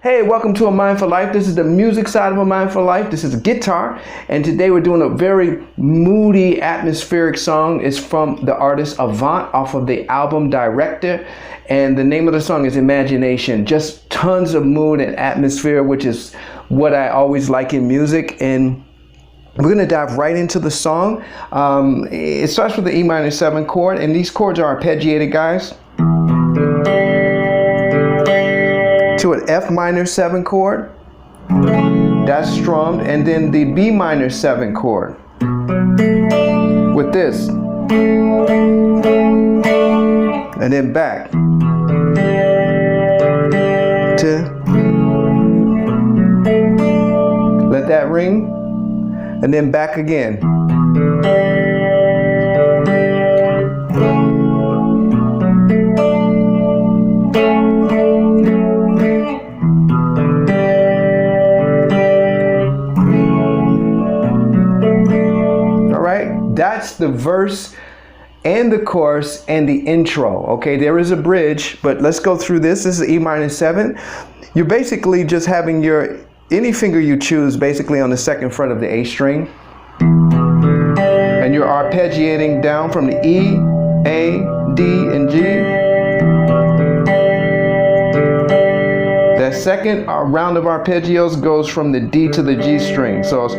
Hey, welcome to A Mindful Life. This is the music side of A Mindful Life. This is guitar, and today we're doing a very moody, atmospheric song. It's from the artist Avant off of the album Director, and the name of the song is Imagination. Just tons of mood and atmosphere, which is what I always like in music. And we're going to dive right into the song. It starts with the E minor 7 chord, and these chords are arpeggiated, guys, to an F minor 7 chord, that's strummed, and then the B minor 7 chord with this, and then back to, let that ring, and then back again. That's the verse and the chorus and the intro. Okay, there is a bridge, but let's go through this. This is E minor 7. You're basically just having any finger you choose basically on the 2nd fret of the A string. And you're arpeggiating down from the E, A, D, and G. That second round of arpeggios goes from the D to the G string. So it's,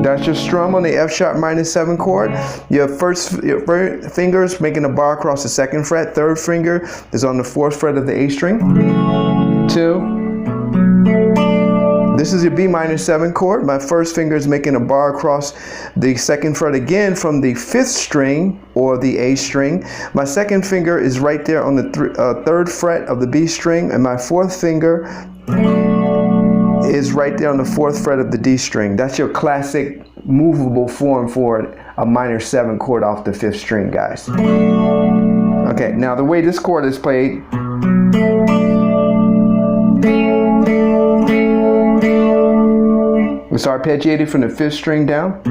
that's your strum on the F sharp minor 7 chord. Your first finger is making a bar across the 2nd fret. 3rd finger is on the 4th fret of the A string. 2. This is your B minor 7 chord. My first finger is making a bar across the 2nd fret again from the 5th string or the A string. My 2nd finger is right there on the 3rd fret of the B string, and my 4th finger is right there on the 4th fret of the D string. That's your classic movable form for a minor 7 chord off the 5th string, guys. Okay, now the way this chord is played, it's arpeggiated from the 5th string down,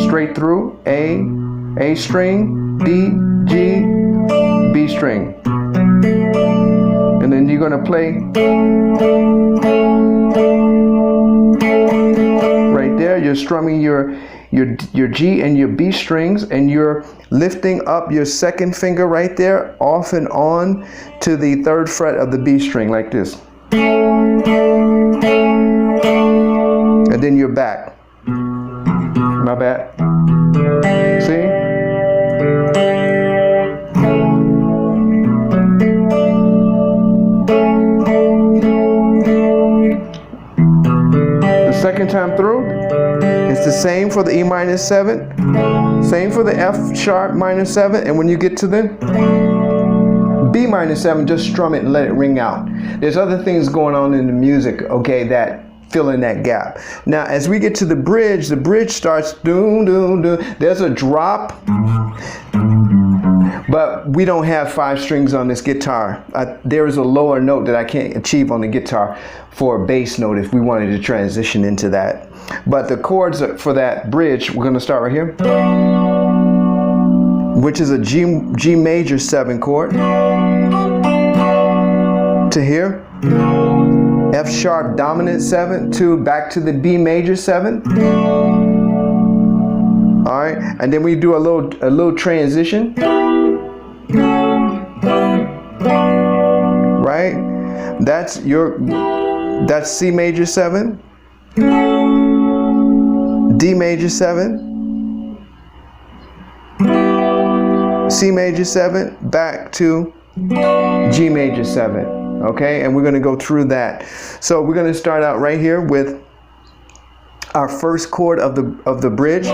straight through, A string, D, G, B string. And then you're going to play right there. You're strumming your G and your B strings, and you're lifting up your 2nd finger right there off and on to the 3rd fret of the B string like this. And then you're back. My bad. See? Second time through, it's the same for the E minor 7, same for the F sharp minor 7, and when you get to the B minor 7, just strum it and let it ring out. There's other things going on in the music, okay, that fill in that gap. Now, as we get to the bridge starts doom, doom, doom. There's a drop, but we don't have 5 strings on this guitar. There is a lower note that I can't achieve on the guitar for a bass note if we wanted to transition into that. But the chords for that bridge, we're going to start right here, which is a G major 7 chord, to here, F sharp dominant 7, to back to the B major 7. All right, and then we do a little transition. Right? That's C major 7, D major 7, C major 7, back to G major 7. Okay, and we're going to go through that. So we're going to start out right here with our first chord of the bridge,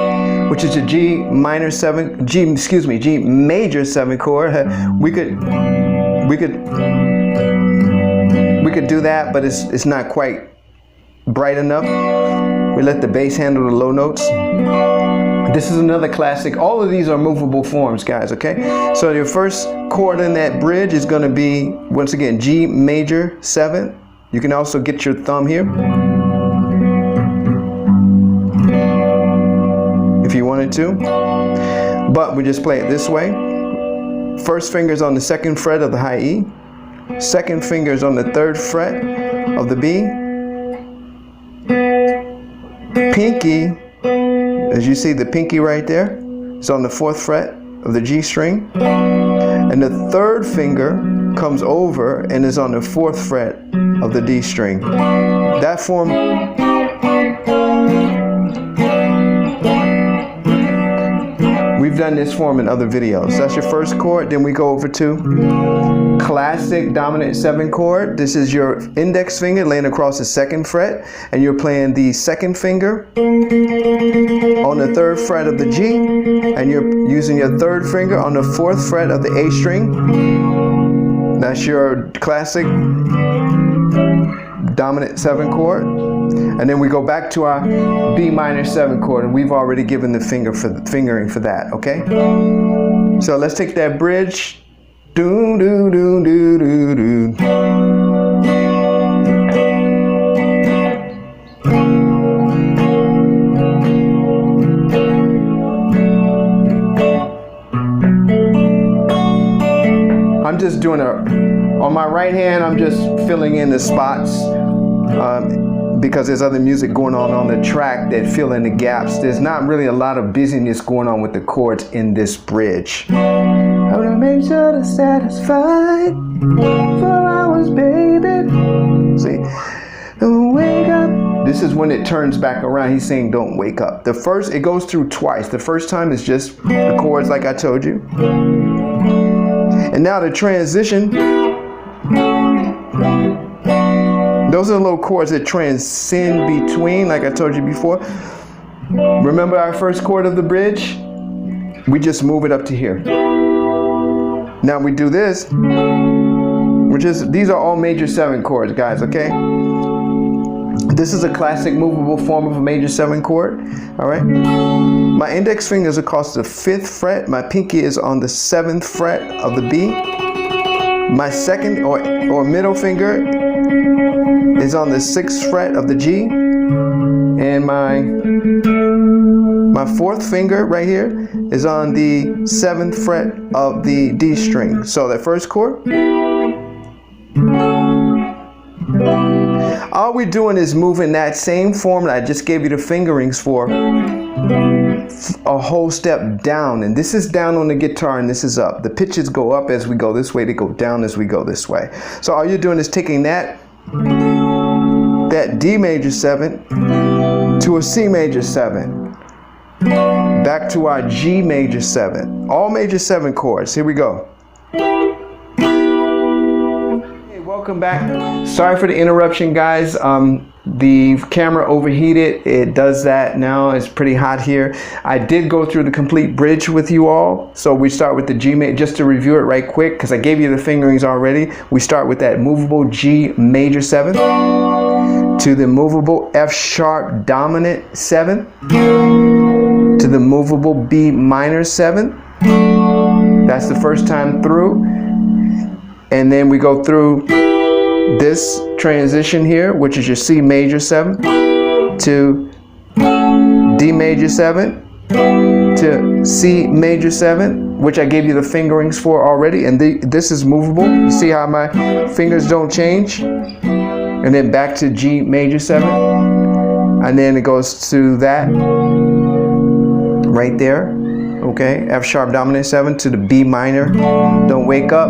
which is a G major 7 chord. We could do that, but it's not quite bright enough. We let the bass handle the low notes. This is another classic. All of these are movable forms, guys, okay? So your first chord in that bridge is going to be, once again, G major 7. You can also get your thumb here if you wanted to, but we just play it this way. First finger's on the 2nd fret of the high E, 2nd finger's on the 3rd fret of the B, pinky, as you see the pinky right there, is on the 4th fret of the G string, and the 3rd finger comes over and is on the 4th fret of the D string. That form, we've done this form in other videos. That's your first chord. Then we go over to classic dominant 7 chord. This is your index finger laying across the 2nd fret, and you're playing the 2nd finger on the 3rd fret of the G, and you're using your 3rd finger on the 4th fret of the A string. That's your classic dominant 7 chord. And then we go back to our B minor 7 chord, and we've already given the fingering for that, okay? So let's take that bridge. Do do do do do do. I'm just doing on my right hand, I'm just filling in the spots because there's other music going on the track that fill in the gaps. There's not really a lot of busyness going on with the chords in this bridge. I wanna make sure to satisfied for hours, baby. See, don't wake up. This is when it turns back around. He's saying don't wake up. The first, it goes through twice. The first time is just the chords like I told you. And now the transition, those are the little chords that transcend between, like I told you before. Remember our first chord of the bridge? We just move it up to here. Now we do this, these are all major 7 chords, guys, okay? This is a classic movable form of a major 7 chord, all right? My index finger is across the 5th fret. My pinky is on the 7th fret of the B. My second or middle finger is on the 6th fret of the G. And my 4th finger right here is on the 7th fret of the D string. So the first chord. All we're doing is moving that same form that I just gave you the fingerings for a whole step down. And this is down on the guitar and this is up. The pitches go up as we go this way, they go down as we go this way. So all you're doing is taking that D major 7 to a C major 7, back to our G major 7, all major 7 chords. Here we go. welcome back. Sorry for the interruption, guys. The camera overheated. It does that now. It's pretty hot here. I did go through the complete bridge with you all. So we start with the G major, just to review it right quick, because I gave you the fingerings already. We start with that movable G major 7 to the movable F sharp dominant 7 to the movable B minor 7. That's the first time through. And then we go through this transition here, which is your C major 7 to D major 7 to C major 7, which I gave you the fingerings for already. And this is movable. You see how my fingers don't change? And then back to G major 7. And then it goes to that right there. Okay, F sharp dominant 7 to the B minor. Don't wake up.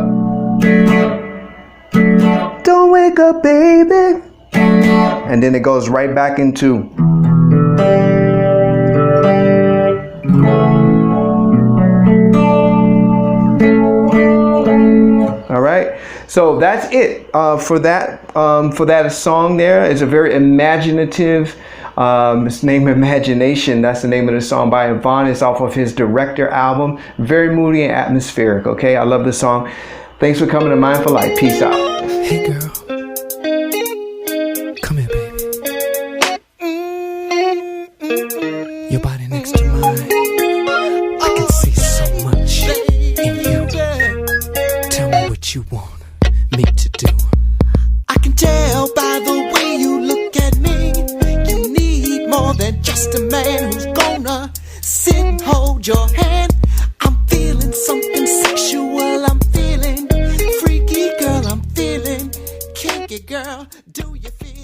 Don't wake up, baby. And then it goes right back into all right. So that's it for that song there. It's a very imaginative, it's named Imagination. That's the name of the song by Avant. It's off of his Director album. Very moody and atmospheric. Okay, I love this song. Thanks for coming to Mindful Life. Peace out. Hey girl, come here, baby. Your body next to mine. I can see so much in you. Tell me what you want me to do. I can tell by the way you look at me. You need more than just a man who's gonna sit and hold your hand. I'm feeling something sexual. I'm feeling freaky, girl. I'm feeling kinky, girl. Do you feel